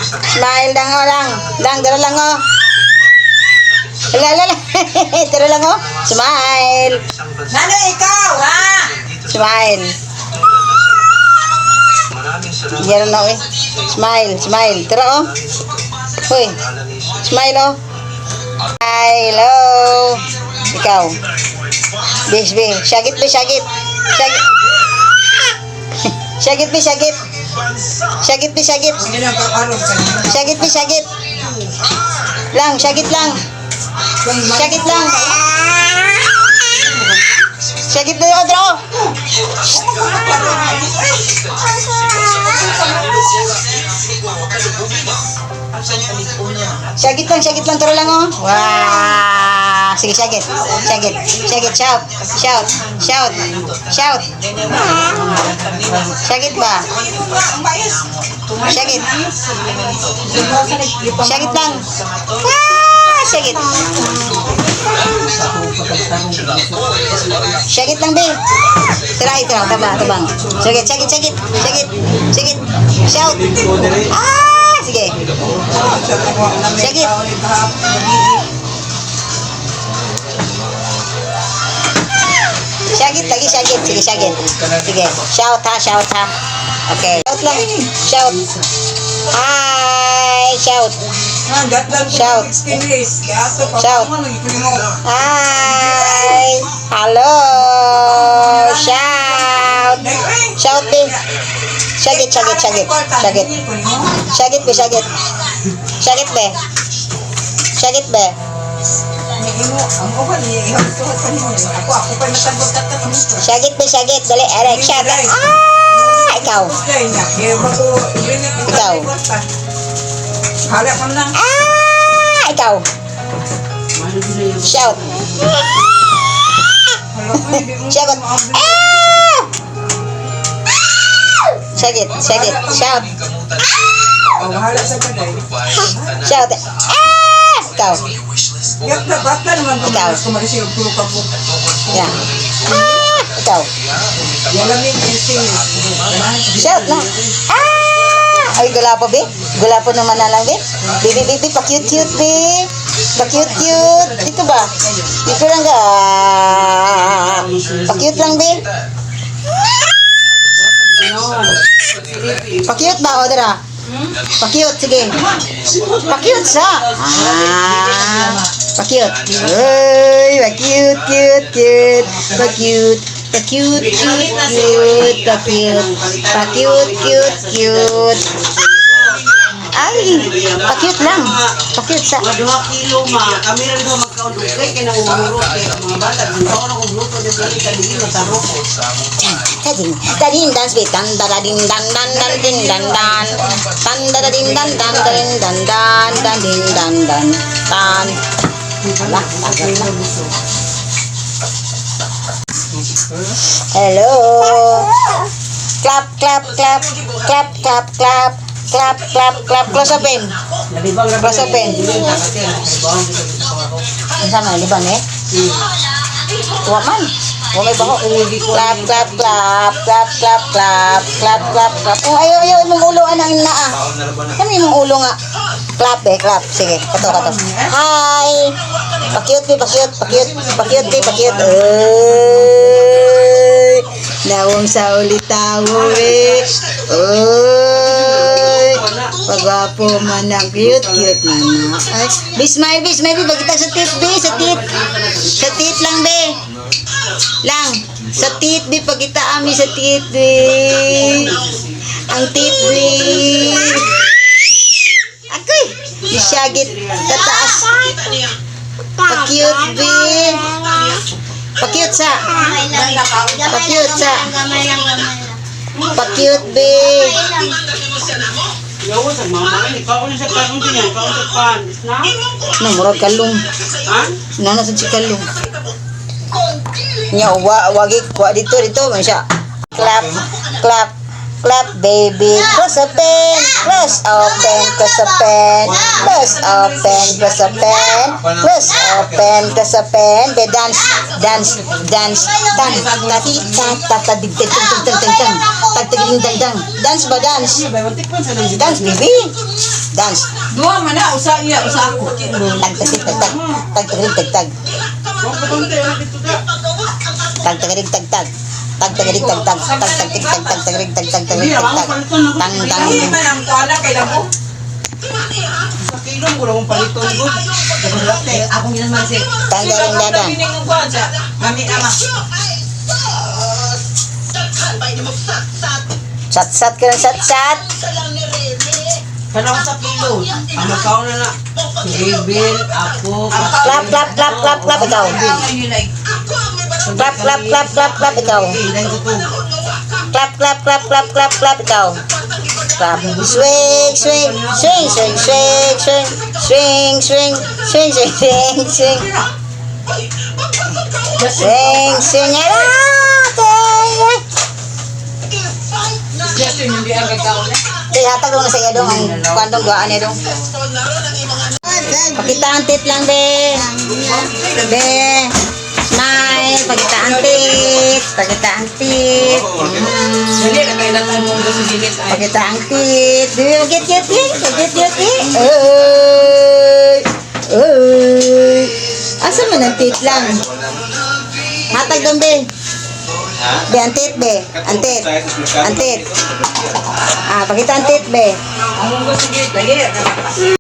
Smile lang o lang. Dara lang o. Lala. Dara lang o. Smile. Nano ikaw, ha? Smile. Yan na eh. Smile. Tara o. Hoy. Smile o. Hello. Ikaw. Bis. Syagit. Syagit. Lang, syagit lang. Syagit na yung draw. Syagit lang, tara lang oh. Wow. Sige, syagit. Shout. Syagit ba? Syagit lang. Syagit. Syagit lang, be. Tira, tabang. Syagit. Shout. Sige. Syagit. Syagit. Sige, syagit. Sige. Shout ha. Okay. Shout lang. Shout. Hi. Shout. Shout. Hi. Hello. Shout. Shout, be. Syagit. Syagit, be. Syagit, be. Syagit. Dali, Eric. Shout. Ikaw. Ikaw. Shout. Syagit. Syagit. Shout. Shout. Ikaw. Yeah. Ikaw. Shout na. Ay, gulapo, be. Gulapo naman na lang, be. Baby, pa-cute, be. Pa-cute. Dito ba? Dito lang ka. Pa-cute lang, be. Pa-cute ba, Odra? Pa-cute, sige. Pa-cute sa. Pa-cute. Uy, pa-cute. Pa-cute. Ay, pa-cute lang. Pa-cute sa. 2 kilo ma. Kami rin ho magkaundukay kaya nang umuro kaya mga bata. Kung ako na kumluto na dali kaligin na taro. Tadin dance bit dan din dan Hello. Clap. Close open. Sama libang eh. Waman. May bako. Clap. Oh, ayo imong ulo anang naa. Kami imong ulo nga. Clap. Sige, kato. Hi. Pa-cute. Nawong sa ulitawo eh. Oy. Pagwapo man ang cute man. Ay, smile, bagita sa tit, be, sa tit lang, be. Lang, sa tit, be, pagita ami sa tit, be. Ang tit, be. Akoy, isyagit, tataas. Pa-cute, be. Pa-cute, be. Yawa sa mama ni kaon sa kaon din kaon sa pan. Na? Murag kalong. Ha? Nana sa chikalong. Nya wagi kwa dito man siya. Clap, baby. Close open. Be dance. Dance ba dance? Dance, baby. Dance. Dua man na, usa iya, usa ako. Tag, tag, tag, tag. Tag, tag, tag, tag. Tag, tag, tag, tag, tag. Tag, tag, tag, tag, tag. Tag, tag, tag, tag, tag, tag, tag, tag, tag, tag, tag. Tang, tang. Hindi man ang kuala kay labo. Sa kilong ko lang paliton ko. Ako nila man si. Tang, tang, tang, tang. Bining ko aja. Mami ama. Sat-sat ka ng sat-sat. Kanang sa kilo. Ang makaw na na. Rebel, ako. Clap, clap, clap, clap, clap, ikaw. Clap, clap, clap, clap, clap, ikaw. Clap, clap, clap, clap, clap, clap, ikaw. Clap. Swing, swing, swing, swing, swing, swing, swing, swing, swing, swing, swing, swing. Swing, swing, okay. Just yun yung di ang gagawin na. Kaya hatag na sa iya dong ang kwantong doaan niya dong. Pakita ang tit lang, be. Be. Smile. Pakita ang tit. Pakita ang tit. Dali, nakailatan mo sa gilid ay. Pakita ang tit. Be, magit-git, be. Magit-git, be. Oy. Oy. Asa man ang tit lang? Hatag dong, be. Be, ang tit, be. Ang tit. Ang tit. Ah, pakita ang tit, be. Ang mo sa gilid, dali.